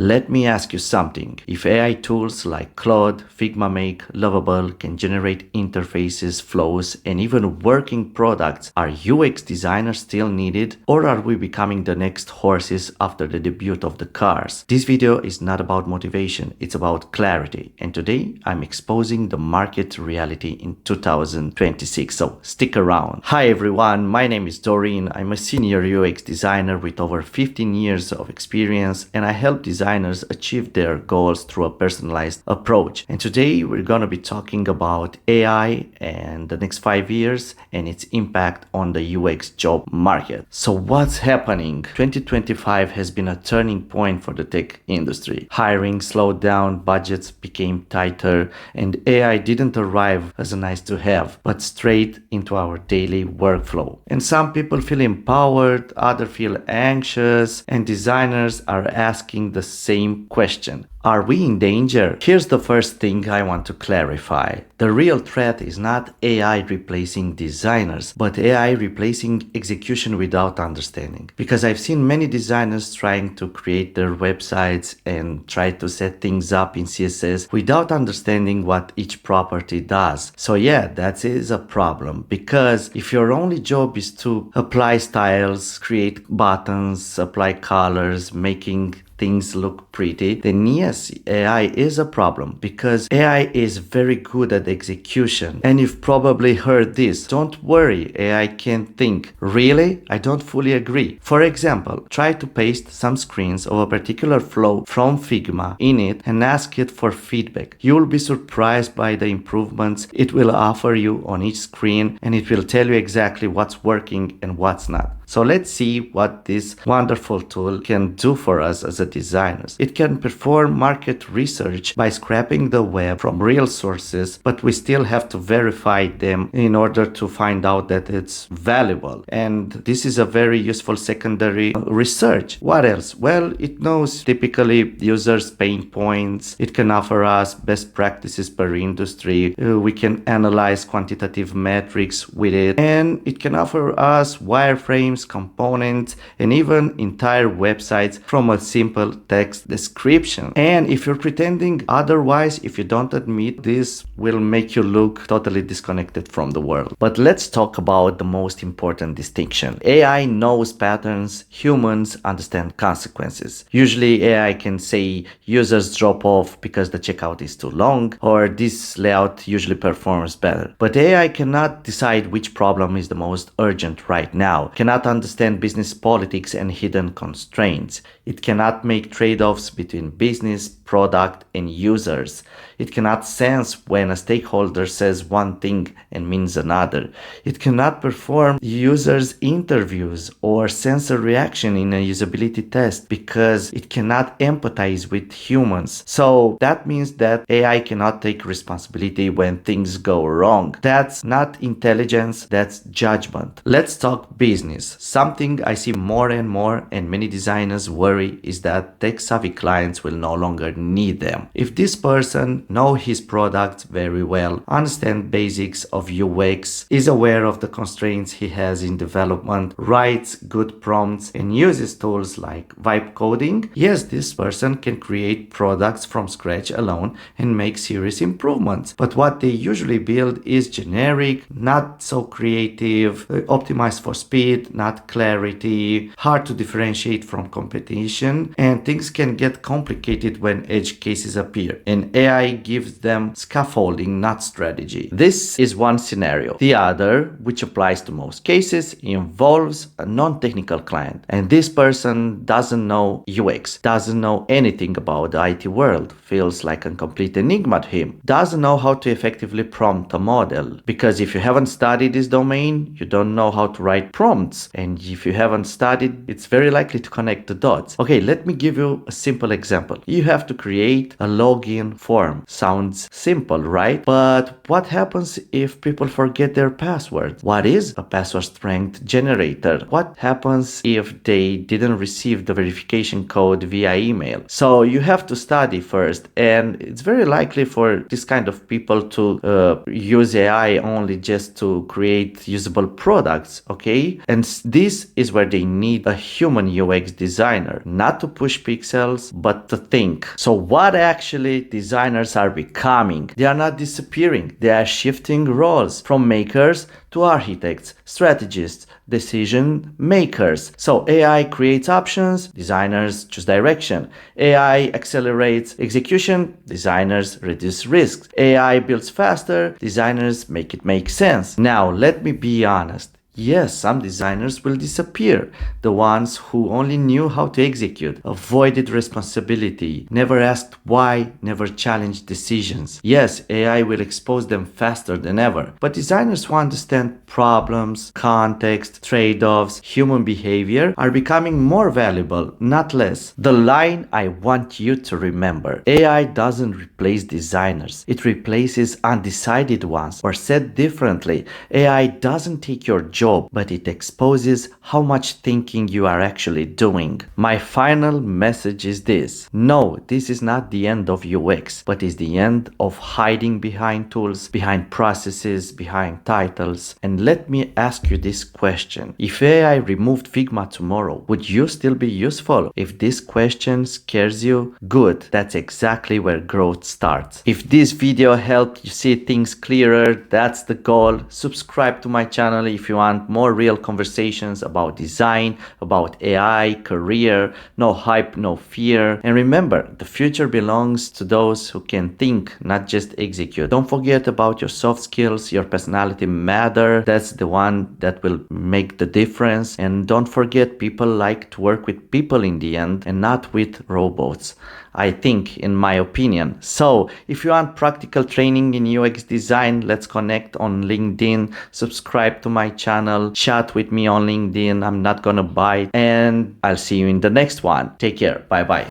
Let me ask you something. If AI tools like Claude, Figma Make, Lovable can generate interfaces, flows, and even working products, are UX designers still needed, or are we becoming the next horses after the debut of the cars? This video is not about motivation, it's about clarity. And today I'm exposing the market reality in 2026. So stick around. Hi everyone, my name is Doreen. I'm a senior UX designer with over 15 years of experience, and I help designers achieve their goals through a personalized approach. And today we're going to be talking about AI and the next 5 years and its impact on the UX job market. So what's happening? 2025 has been a turning point for the tech industry. Hiring slowed down, budgets became tighter, and AI didn't arrive as a nice to have, but straight into our daily workflow. And some people feel empowered, others feel anxious, and designers are asking the same question. Are we in danger? Here's the first thing I want to clarify. The real threat is not AI replacing designers, but AI replacing execution without understanding. Because I've seen many designers trying to create their websites and try to set things up in CSS without understanding what each property does. So yeah, that is a problem, because if your only job is to apply styles, create buttons, apply colors, making things look pretty, then yes, AI is a problem, because AI is very good at execution. And you've probably heard this: don't worry, AI can't think. Really? I don't fully agree. For example, try to paste some screens of a particular flow from Figma in it and ask it for feedback. You will be surprised by the improvements it will offer you on each screen, and it will tell you exactly what's working and what's not. So let's see what this wonderful tool can do for us as designers. It can perform market research by scraping the web from real sources, but we still have to verify them in order to find out that it's valuable. And this is a very useful secondary research. What else? Well, it knows typically users' pain points. It can offer us best practices per industry. We can analyze quantitative metrics with it, and it can offer us wireframes, components, and even entire websites from a simple text description. And if you're pretending otherwise, if you don't admit this, will make you look totally disconnected from the world. But let's talk about the most important distinction. AI knows patterns, humans understand consequences. Usually AI can say users drop off because the checkout is too long, or this layout usually performs better. But AI cannot decide which problem is the most urgent right now, cannot understand business politics and hidden constraints. It cannot make trade-offs between business, product, and users. It cannot sense when a stakeholder says one thing and means another. It cannot perform users' interviews or sense a reaction in a usability test, because it cannot empathize with humans. So that means that AI cannot take responsibility when things go wrong. That's not intelligence, that's judgment. Let's talk business. Something I see more and more, and many designers worry, is that tech-savvy clients will no longer need them. If this person knows his products very well, understands basics of UX, is aware of the constraints he has in development, writes good prompts, and uses tools like vibe coding, yes, this person can create products from scratch alone and make serious improvements. But what they usually build is generic, not so creative, optimized for speed, not clarity, hard to differentiate from competition, and things can get complicated when edge cases appear, and AI gives them scaffolding, not strategy. This is one scenario. The other, which applies to most cases, involves a non-technical client, and this person doesn't know UX, doesn't know anything about the IT world, feels like a complete enigma to him, doesn't know how to effectively prompt a model, because if you haven't studied this domain, you don't know how to write prompts, and if you haven't studied, it's very likely to connect the dots. Okay, let me give you a simple example. You have to create a login form. Sounds simple, right? But what happens if people forget their password? What is a password strength generator? What happens if they didn't receive the verification code via email? So you have to study first, and it's very likely for this kind of people to use AI only just to create usable products, okay? And this is where they need a human UX designer. color, not to push pixels, but to think. So what actually designers are becoming? They are not disappearing. They are shifting roles from makers to architects, strategists, decision makers. So AI creates options, designers choose direction. AI accelerates execution, designers reduce risks. AI builds faster, designers make it make sense. Now, let me be honest. Yes, some designers will disappear. The ones who only knew how to execute, avoided responsibility, never asked why, never challenged decisions. Yes, AI will expose them faster than ever. But designers who understand problems, context, trade-offs, human behavior are becoming more valuable, not less. The line I want you to remember: AI doesn't replace designers. It replaces undecided ones. Or said differently, AI doesn't take your job, but it exposes how much thinking you are actually doing. My final message is this: no, this is not the end of UX, but is the end of hiding behind tools, behind processes, behind titles. And let me ask you this question: if AI removed Figma tomorrow, would you still be useful? If this question scares you, good, that's exactly where growth starts. If this video helped you see things clearer, that's the goal. Subscribe to my channel if you want more real conversations about design, about AI, career, no hype, no fear. And remember, the future belongs to those who can think, not just execute. Don't forget about your soft skills, your personality matter. That's the one that will make the difference. And don't forget, people like to work with people in the end and not with robots, I think, in my opinion. So if you want practical training in UX design, let's connect on LinkedIn. Subscribe to my channel, chat with me on LinkedIn. I'm not gonna bite, and I'll see you in the next one. Take care. Bye bye.